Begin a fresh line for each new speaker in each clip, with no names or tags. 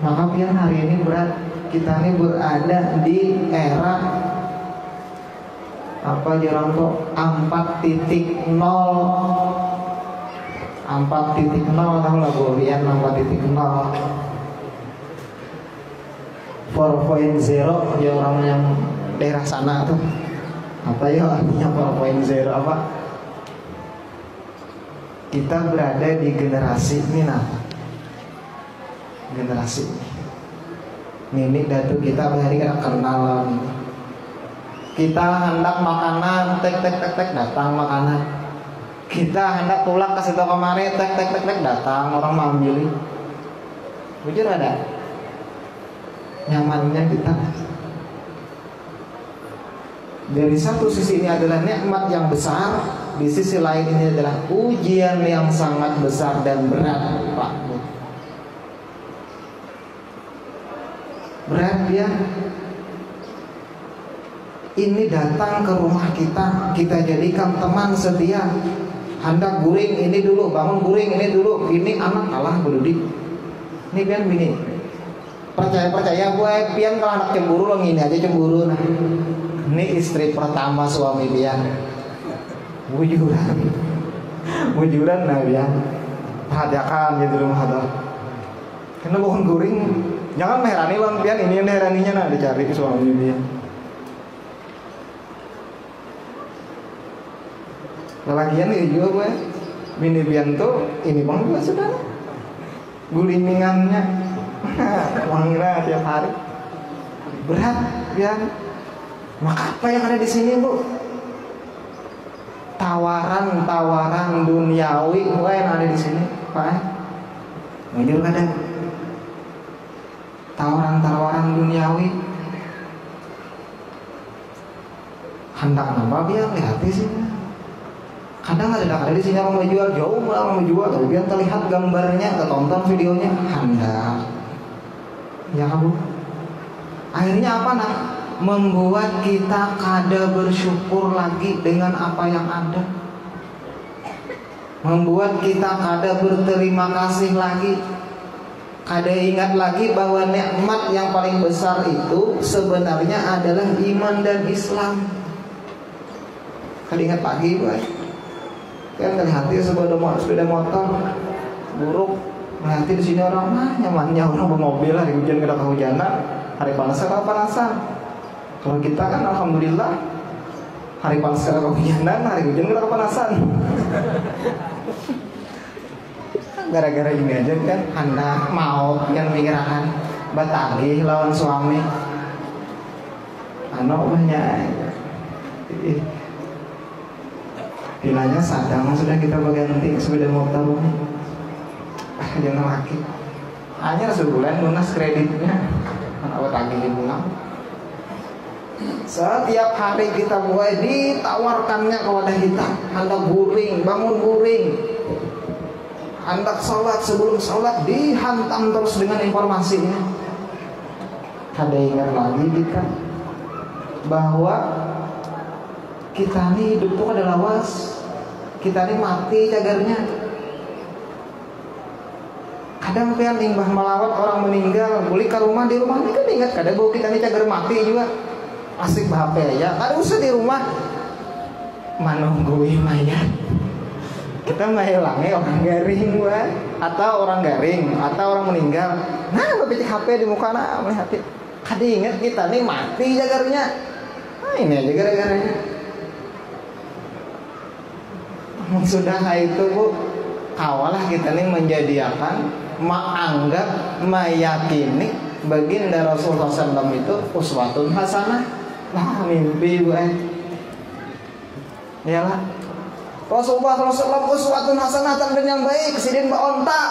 Maka pian hari ini berat, kita ini berada di era apa jarang tuh 4.0. 4.0 tahu lah Bobian 4.0 4.0 ya orang yang daerah sana tuh apa ya artinya 4.0 apa? Kita berada di generasi ini nah, generasi ini datu kita hari kita kenalan, kita hendak makanan tek datang makanan, kita hendak pulang ke situ kemari tek datang orang mau ambil, jujur ada nyamannya kita. Dari satu sisi ini adalah nikmat yang besar, di sisi lain ini adalah ujian yang sangat besar dan berat, Pak. Berat ya. Ini datang ke rumah kita, kita jadikan teman setia. Hendak guring ini dulu, bangun guring ini dulu. Ini anak kalah beludik. Ini kan bini. Percaya gue, pian kalau anak cemburu lo ngini aja cemburu nah. Ini istri pertama suami pian. Bujuran nah pian. Perhatikan gitu rumah tuh. Karena bangun guring, jangan meherani lo pian ini yang heraninya nah dicari suami pian. Lelakian nih juga gue, bini pian tuh ini bang juga sudah. Gulingannya, wangira tiap hari. Berat pian. Maka apa yang ada di sini bu? Tawaran duniawi, gue yang ada di sini, pak. Ngejur kadang. Tawaran duniawi. Hendak nambah biar lihat di sini. Kadang ada di sini orang mau jual jauh, orang mau jual, tapi biar terlihat gambarnya, tertonton videonya, hendak. Ya kamu. Akhirnya apa nak? Membuat kita kada bersyukur lagi dengan apa yang ada, membuat kita kada berterima kasih lagi, kada ingat lagi bahwa nikmat yang paling besar itu sebenarnya adalah iman dan Islam. Kada ingat lagi boy. Kan hati sepeda motor buruk, nanti di sini orang nyamannya orang bermobil hari hujan kada kehujanan, hari panas kada panasan. Kalau kita kan alhamdulillah hari panas kada kehujanan, hari hujan kada kepanasan. Gara-gara ini aja kan hendak mau yang pikiran batagih lawan suami. Banyak. Bilanya sadang sudah kita ganti sepeda motor ini. Jangan laki. Hanya sebulan lunas kreditnya. Apa tagih pulang. Setiap hari kita mulai ditawarkannya kepada kita, hendak guring, bangun guring, hendak sholat, sebelum sholat dihantam terus dengan informasinya. Kada ingat lagi kita bahwa kita ini hidup itu kada lawas, kita ini mati cagarnya. Kadang kan imbah melawat orang meninggal, balik ke rumah, di rumah ini kan ingat kada bahwa kita ini cagar mati juga. Asik HP ya, kada usah di rumah menunggui mayat. Kita menghilangi orang garing gua, atau orang garing, atau orang meninggal. Nah, bepitik HP di muka na, melihat. Kada ingat kita nih mati jagarnya. Nah, ini aja gara-garanya. Sudah itu bu, kawalah kita nih menjadikan, menganggap, meyakini baginda Rasulullah SAW itu uswatun hasanah. Nah mimpi gue. Iyalah. Rasulullah SAW uswatun hasanah, teladan yang baik. Sidin onta.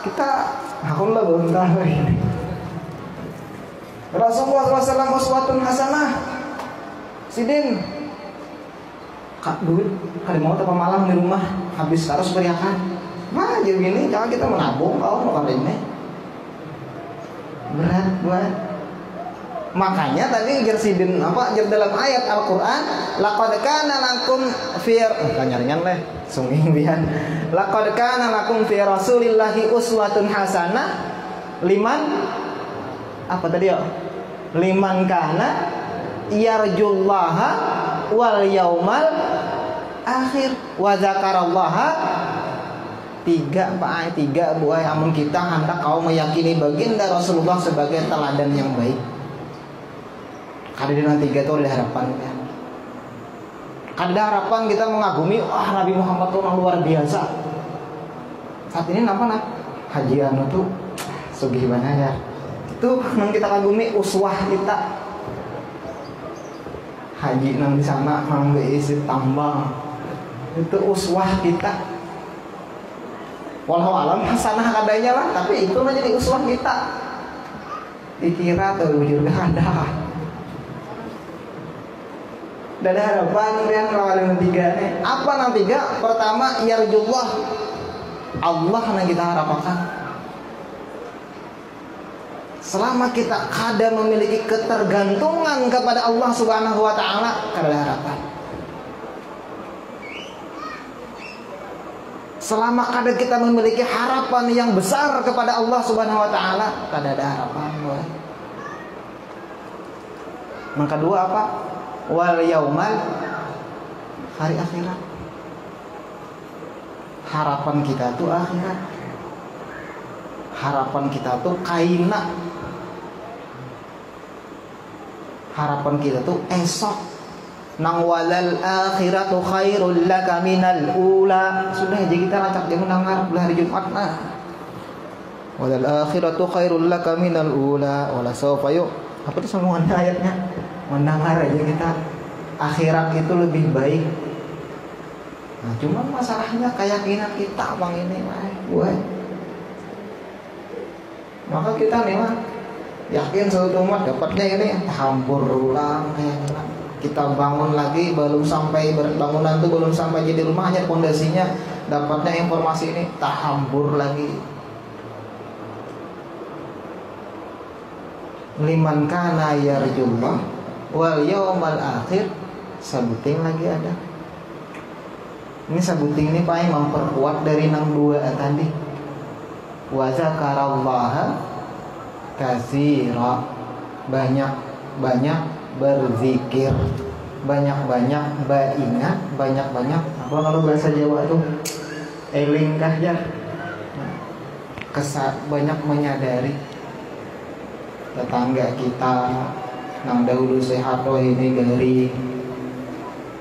Kita aku lah onta ini. Rasulullah SAW uswatun hasanah. Sidin kak duit kali mau tepa malam di rumah habis harus beriakan. Nah jadi gini jangan kita menabung kalau mau ini. Berat buat. Makanya tadi jersidin apa jer dalam ayat Al-Qur'an laqad kana lakum fi kanyaringan leh sunging bian laqad kana lakum fi rasulillahi uswatun hasanah Liman apa tadi ya? Liman kana yarjullaha wal yaumal akhir wa zakarallaha. Tiga Bu amun kita hendak kau meyakini baginda Rasulullah sebagai teladan yang baik. Karena tiga itu ada harapan kan. Ada harapan kita mengagumi, wah Nabi Muhammad itu orang luar biasa. Saat ini nampak hajian itu sugih mana ya. Itu yang kita kagumi uswah kita. Haji nang di sana nang isi tambang. Itu uswah kita. Walau alam hasanah kadanya lah, tapi itu menjadi uswah kita. Dikira terwujud ada. Dan ada harapan yang kalau tiga nih. Apa nang tiga? Pertama yarjullah, Allah yang kita harapkan. Selama kita kada memiliki ketergantungan kepada Allah Subhanahu wa taala, kada ada harapan. Selama kada kita memiliki harapan yang besar kepada Allah Subhanahu wa taala, kada ada harapan, boy. Yang kedua apa? Wal yaumal, hari akhirat. Harapan kita tuh akhirat. Harapan kita tuh kaina. Harapan kita tuh esok. Nang walal akhiratu khairul laka minal ula. Sudah aja kita lacak dia mendengar hari Jumat nah. Walal akhiratu khairul laka minal ula wala sawfa yuk. Apa tuh sambungannya ayatnya? Mendengar aja kita akhirat itu lebih baik. Nah, cuma masalahnya keyakinan kita bang ini, gue. Maka kita nih mah yakin suatu umat dapatnya ini hampur ulang kayak gini. Kita bangun lagi belum sampai bangunan itu belum sampai jadi rumahnya pondasinya dapatnya informasi ini tak hampur lagi. Liman kana yarjullah wal yaumal akhir, sabuting lagi ada. Ini sabuting ini paling memperkuat dari nang dua tadi. Wa zakarallaha katsira, banyak berzikir, banyak beringat, banyak apa kalau bahasa Jawa tuh eling kah ya, banyak menyadari tetangga kita nang dahulu sehat loh ini gari,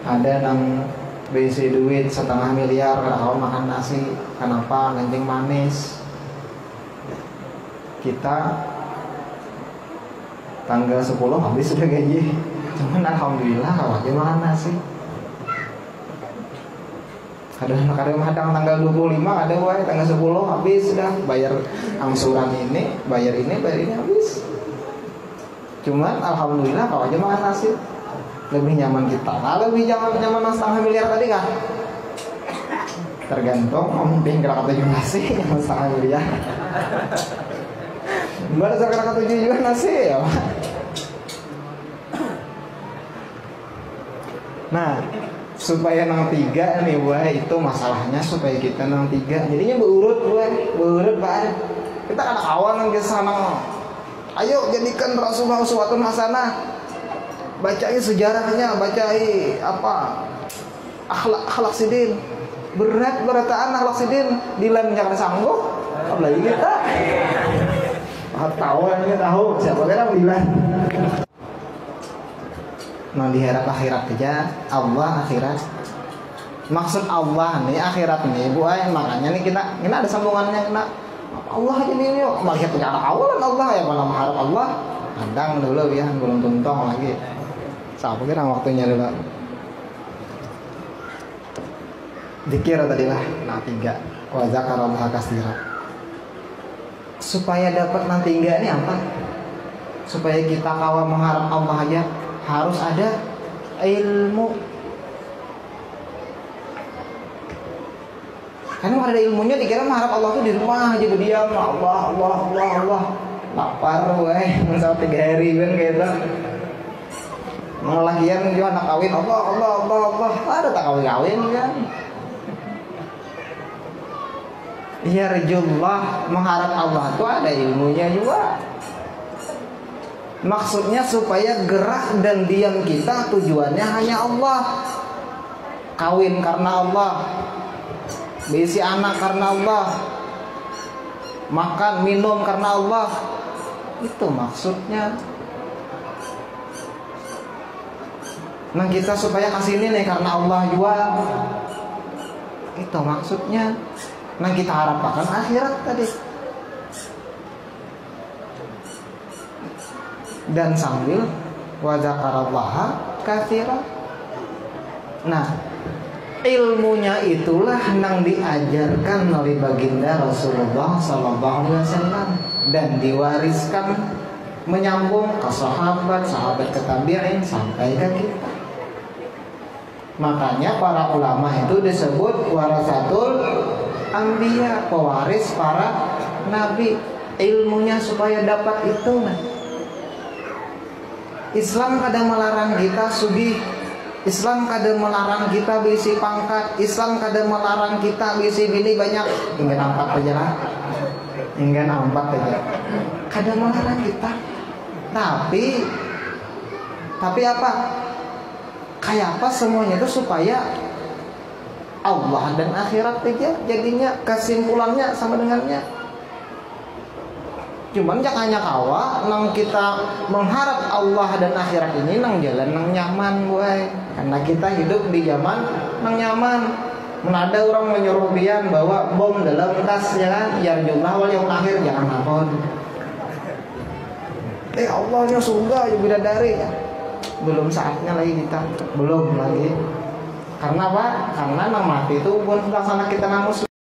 ada nang besi duit 1,5 miliar kalau makan nasi kenapa kencing manis. Kita tanggal 10 habis sudah gaji, cuman alhamdulillah kalau aja makan nasi. Kadang-kadang tanggal 25 ada wae tanggal 10 habis sudah bayar angsuran ini, bayar ini habis. Cuman alhamdulillah kalau aja makan nasi lebih nyaman kita. Nah, lebih nyaman 1,5 miliar tadi kan? Tergantung mungkin kira kata juga nasi yang 1,5 miliar. Baru kira kata juga nasi ya. Nah, supaya nang 3 nih wah itu masalahnya supaya kita nang 3. Jadinya berurut Pak. Kita kan kawan nang ke sana. Ayo jadikan Rasulullah uswatun hasanah. Bacain sejarahnya, bacain apa? Akhlak sidin. Berataan akhlak sidin dilan jangan sanggup. Apalagi kita. Tahu siapa kira dilan. Nah di akhirat aja Allah akhirat. Maksud Allah nih akhirat nih Bu ay, makanya nih kita ada sambungannya kena Allah aja nih yuk melihat punya awalan Allah ya malam harap Allah kadang dulu ya belum tuntong lagi siapa kira waktunya dulu dikira tadi lah. Nah 3 wa zakarallaha katsira. Supaya dapat nanti enggak nih apa? Supaya kita kawal mengharap Allah aja harus ada ilmu. Karena ada ilmunya dikira mengharap Allah tuh di rumah aja berdiam Allah lapar weh misal 3 hari kan kayak gitu. Ngelahian juga anak kawin Allah ada tak kawin kan. Yarjullah, mengharap Allah itu ada ilmunya juga. Maksudnya supaya gerak dan diam kita tujuannya hanya Allah. Kawin karena Allah, bisi anak karena Allah, makan minum karena Allah. Itu maksudnya. Nah kita supaya kasih ini nih karena Allah juga. Itu maksudnya. Nah kita harapkan akhirat tadi. Dan sambil wa dzakarallaha katsiran. Nah, ilmunya itulah yang diajarkan oleh baginda Rasulullah SAW dan diwariskan menyambung ke sahabat, sahabat ke tabi'in sampai ke kita. Makanya para ulama itu disebut warasatul anbiya, pewaris para nabi. Ilmunya supaya dapat itu. Nah, Islam kadang melarang kita sugih, Islam kadang melarang kita bisi pangkat, Islam kadang melarang kita bisi bini banyak. Ingin ampat aja lah, ingin ampat aja. Kadang melarang kita, tapi apa? Kayak apa semuanya itu supaya Allah dan akhirat aja jadinya kesimpulannya sama dengannya. Cuman jangan kawa nang kita mengharap Allah dan akhirat ini nang jalan nang nyaman boy. Karena kita hidup di zaman nang nyaman. Menada orang menyuruh bian bawa bom dalam tas ya kan, yang jumlah wal yang akhir jangan ngapon. Allahnya surga ya bidadari ya. Belum saatnya lagi kita, belum lagi. Karena apa? Karena nang mati itu bukan pelaksana kita nang muslim.